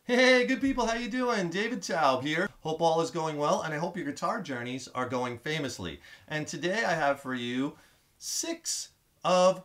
Hey, good people, how you doing? David Taub here. Hope all is going well, and I hope your guitar journeys are going famously. And today I have for you six of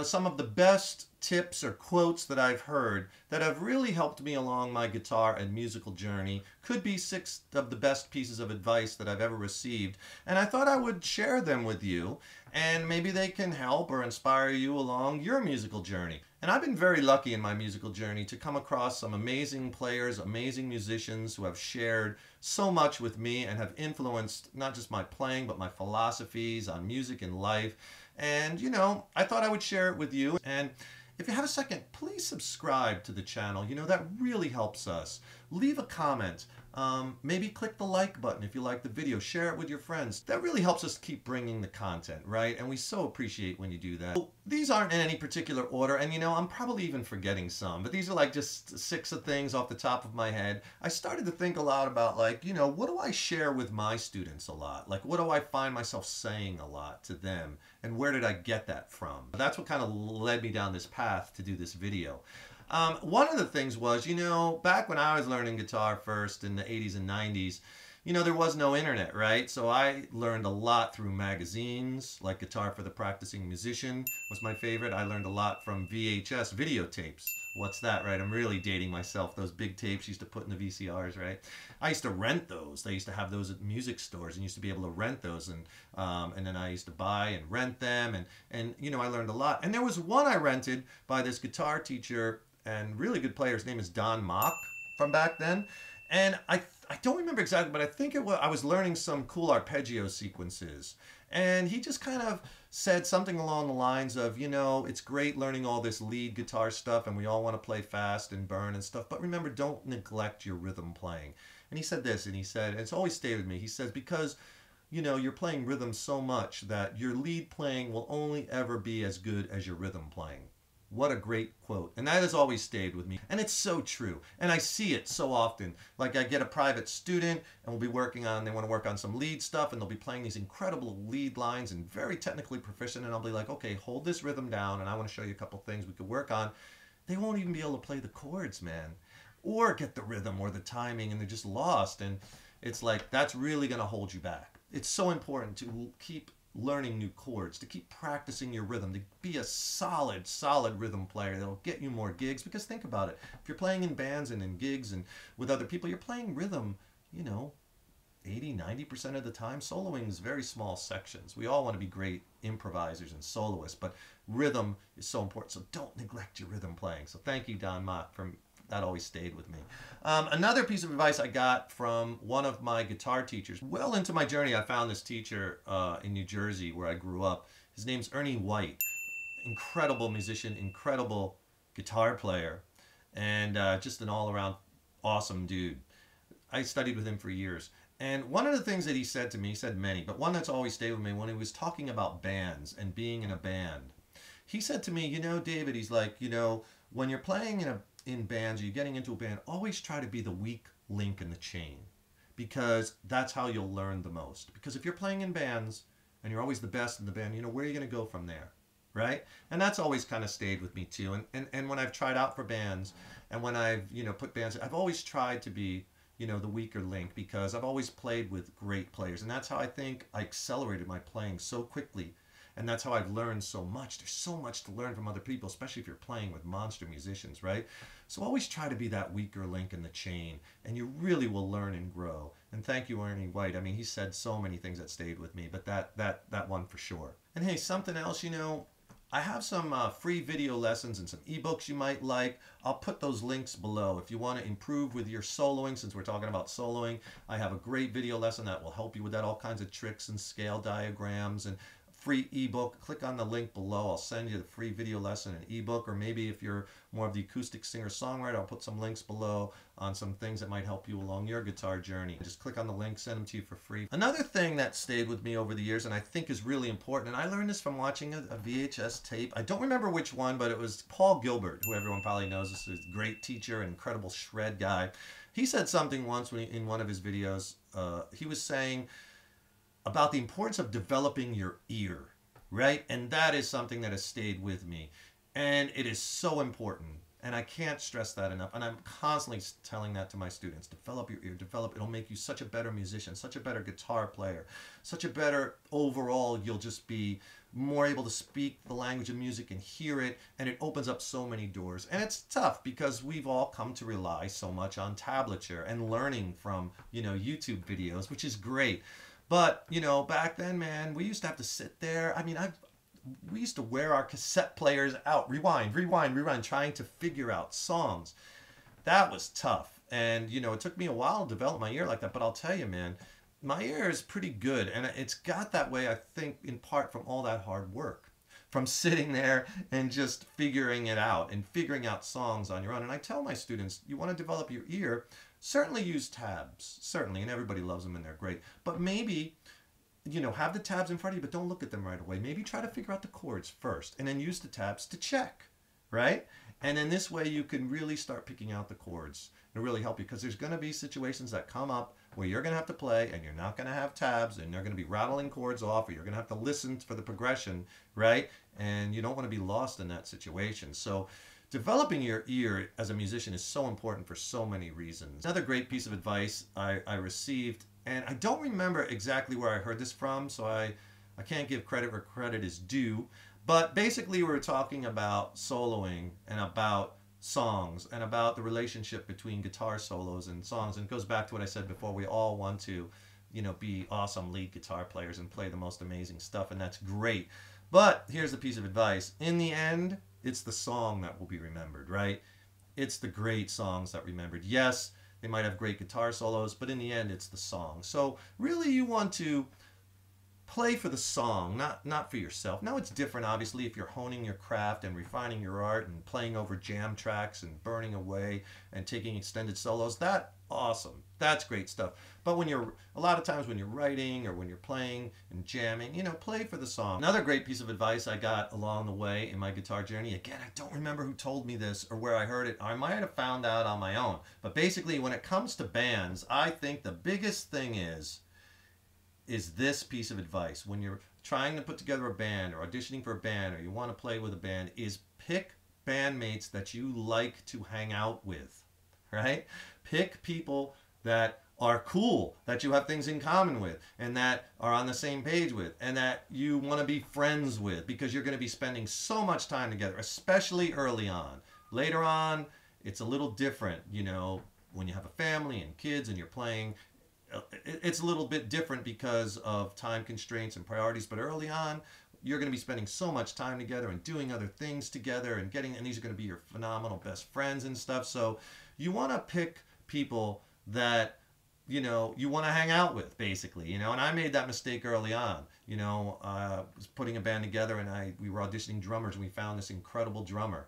some of the best tips or quotes that I've heard that have really helped me along my guitar and musical journey. Could be six of the best pieces of advice that I've ever received. And I thought I would share them with you, and maybe they can help or inspire you along your musical journey. And I've been very lucky in my musical journey to come across some amazing players, amazing musicians who have shared so much with me and have influenced not just my playing, but my philosophies on music and life. And, I thought I would share it with you. And if you have a second, please subscribe to the channel. That really helps us. Leave a comment. Maybe click the like button if you like the video. Share it with your friends. That really helps us keep bringing the content, right? And we so appreciate when you do that. So, these aren't in any particular order, and I'm probably even forgetting some, but these are like just six of things off the top of my head. I started to think a lot about what do I share with my students a lot? Like, what do I find myself saying a lot to them? And where did I get that from? That's what kind of led me down this path to do this video. One of the things was, back when I was learning guitar first in the 80s and 90s, there was no internet, right? So I learned a lot through magazines, like Guitar for the Practicing Musician was my favorite. I learned a lot from VHS videotapes. What's that, right? I'm really dating myself. Those big tapes used to put in the VCRs, right? I used to rent those. They used to have those at music stores and used to be able to rent those. And then I used to buy and rent them. And I learned a lot. And there was one I rented by this guitar teacher and really good player. His name is Don Mock from back then. And I don't remember exactly, but I think I was learning some cool arpeggio sequences. And he just kind of said something along the lines of, it's great learning all this lead guitar stuff and we all want to play fast and burn and stuff, but remember, don't neglect your rhythm playing. And he said this, and he said, and it's always stayed with me, he says, because you're playing rhythm so much that your lead playing will only ever be as good as your rhythm playing. What a great quote. And that has always stayed with me. And it's so true. And I see it so often. Like, I get a private student and they want to work on some lead stuff, and they'll be playing these incredible lead lines and very technically proficient. And I'll be like, okay, hold this rhythm down, and I want to show you a couple things we could work on. They won't even be able to play the chords, man, or get the rhythm or the timing, and they're just lost. And it's like, that's really going to hold you back. It's so important to keep learning new chords, to keep practicing your rhythm, to be a solid rhythm player that'll get you more gigs. Because think about it, if you're playing in bands and in gigs and with other people, you're playing rhythm 80-90% of the time. Soloing is very small sections. We all want to be great improvisers and soloists, but rhythm is so important, so don't neglect your rhythm playing. So thank you, Don Mock. That always stayed with me. Another piece of advice I got from one of my guitar teachers. Well into my journey, I found this teacher in New Jersey where I grew up. His name's Ernie White. Incredible musician, incredible guitar player, and just an all-around awesome dude. I studied with him for years. And one of the things that he said to me, he said many, but one that's always stayed with me, when he was talking about bands and being in a band, he said to me, David, he's like, when you're playing in bands, or you're getting into a band, always try to be the weak link in the chain, because that's how you'll learn the most. Because if you're playing in bands and you're always the best in the band, where are you going to go from there, right? And that's always kind of stayed with me too. And when I've tried out for bands, and when I've put bands, I've always tried to be the weaker link, because I've always played with great players, and that's how I think I accelerated my playing so quickly. And that's how I've learned so much. There's so much to learn from other people, especially if you're playing with monster musicians, right? So always try to be that weaker link in the chain, and you really will learn and grow. And thank you, Ernie White. I mean, he said so many things that stayed with me, but that one for sure. And hey, something else, I have some free video lessons and some ebooks you might like. I'll put those links below. If you want to improve with your soloing, since we're talking about soloing, I have a great video lesson that will help you with that, all kinds of tricks and scale diagrams and free ebook. Click on the link below. I'll send you the free video lesson and ebook. Or maybe if you're more of the acoustic singer-songwriter, I'll put some links below on some things that might help you along your guitar journey. Just click on the link, send them to you for free. Another thing that stayed with me over the years, and I think is really important, and I learned this from watching a VHS tape. I don't remember which one, but it was Paul Gilbert, who everyone probably knows. This is a great teacher, an incredible shred guy. He said something once in one of his videos. He was saying about the importance of developing your ear, right? And that is something that has stayed with me. And it is so important. And I can't stress that enough. And I'm constantly telling that to my students. Develop your ear, develop. It'll make you such a better musician, such a better guitar player, such a better overall. You'll just be more able to speak the language of music and hear it. And it opens up so many doors. And it's tough because we've all come to rely so much on tablature and learning from, YouTube videos, which is great. But, back then, man, we used to have to sit there. I mean, we used to wear our cassette players out, rewind, trying to figure out songs. That was tough. And, it took me a while to develop my ear like that. But I'll tell you, man, my ear is pretty good. And it's got that way, I think, in part from all that hard work. From sitting there and just figuring it out and figuring out songs on your own. And I tell my students, you want to develop your ear, certainly use tabs. Certainly. And everybody loves them and they're great. But maybe have the tabs in front of you, but don't look at them right away. Maybe try to figure out the chords first and then use the tabs to check, right? And then this way you can really start picking out the chords. It'll really help you because there's going to be situations that come up where you're going to have to play and you're not going to have tabs and they're going to be rattling chords off, or you're going to have to listen for the progression, right? And you don't want to be lost in that situation. So developing your ear as a musician is so important for so many reasons. Another great piece of advice I received, and I don't remember exactly where I heard this from, so I can't give credit where credit is due, but basically we were talking about soloing and about songs and about the relationship between guitar solos and songs. And it goes back to what I said before. We all want to, be awesome lead guitar players and play the most amazing stuff, and that's great. But here's the piece of advice. In the end, it's the song that will be remembered, right? It's the great songs that remembered. Yes, they might have great guitar solos, but in the end, it's the song. So really you want to play for the song, not for yourself. Now it's different, obviously, if you're honing your craft and refining your art and playing over jam tracks and burning away and taking extended solos. That awesome. That's great stuff. But a lot of times when you're writing or when you're playing and jamming, play for the song. Another great piece of advice I got along the way in my guitar journey, again, I don't remember who told me this or where I heard it. I might have found out on my own. But basically, when it comes to bands, I think the biggest thing is this piece of advice. When you're trying to put together a band or auditioning for a band or you want to play with a band, is pick bandmates that you like to hang out with, right? Pick people that are cool, that you have things in common with, and that are on the same page with, and that you want to be friends with, because you're going to be spending so much time together, especially early on. Later on, it's a little different, when you have a family and kids and you're playing. It's a little bit different because of time constraints and priorities, but early on, you're going to be spending so much time together and doing other things together and these are going to be your phenomenal best friends and stuff. So you want to pick people that, you want to hang out with, basically, and I made that mistake early on. I was putting a band together and we were auditioning drummers and we found this incredible drummer.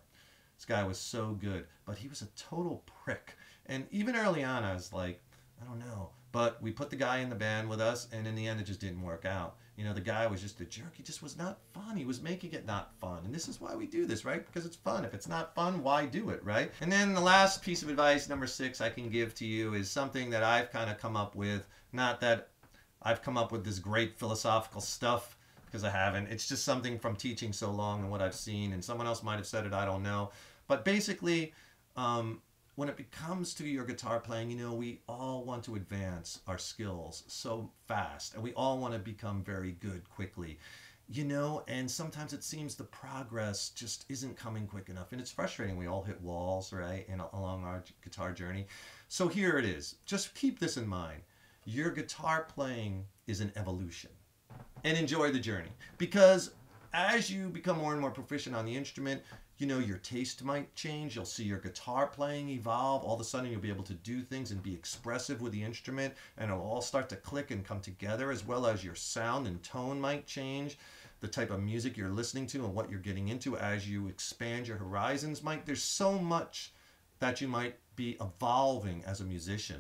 This guy was so good, but he was a total prick. And even early on, I was like, I don't know. But we put the guy in the band with us, and in the end, it just didn't work out. The guy was just a jerk. He just was not fun. He was making it not fun. And this is why we do this, right? Because it's fun. If it's not fun, why do it, right? And then the last piece of advice, number 6, I can give to you is something that I've kind of come up with. Not that I've come up with this great philosophical stuff, because I haven't. It's just something from teaching so long and what I've seen. And someone else might have said it, I don't know. But basically, when it comes to your guitar playing, we all want to advance our skills so fast, and we all want to become very good quickly, and sometimes it seems the progress just isn't coming quick enough, and it's frustrating. We all hit walls, right, and along our guitar journey. So here it is. Just keep this in mind. Your guitar playing is an evolution, and enjoy the journey, because as you become more and more proficient on the instrument, your taste might change. You'll see your guitar playing evolve. All of a sudden, you'll be able to do things and be expressive with the instrument, and it'll all start to click and come together, as well as your sound and tone might change. The type of music you're listening to and what you're getting into as you expand your horizons there's so much that you might be evolving as a musician,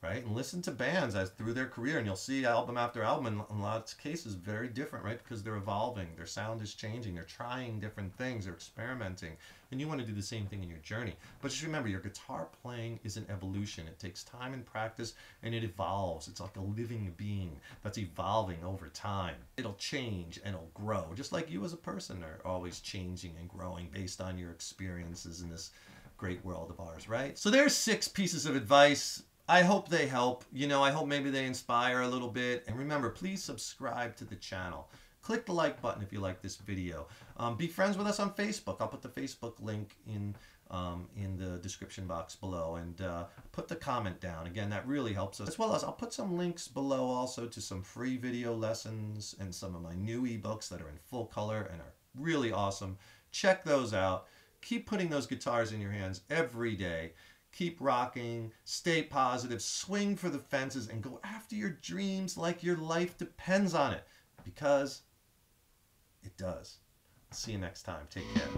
right? And listen to bands through their career, and you'll see album after album, in a lot of cases, very different, right? Because they're evolving, their sound is changing, they're trying different things, they're experimenting, and you want to do the same thing in your journey. But just remember, your guitar playing is an evolution. It takes time and practice, and it evolves. It's like a living being that's evolving over time. It'll change and it'll grow, just like you as a person are always changing and growing based on your experiences in this great world of ours, right? So there's 6 pieces of advice. I hope they help. You know, I hope maybe they inspire a little bit. And remember, please subscribe to the channel. Click the like button if you like this video. Be friends with us on Facebook. I'll put the Facebook link in the description box below, and put the comment down. Again, that really helps us. As well as I'll put some links below also to some free video lessons and some of my new ebooks that are in full color and are really awesome. Check those out. Keep putting those guitars in your hands every day. Keep rocking, stay positive, swing for the fences, and go after your dreams like your life depends on it, because it does. See you next time. Take care.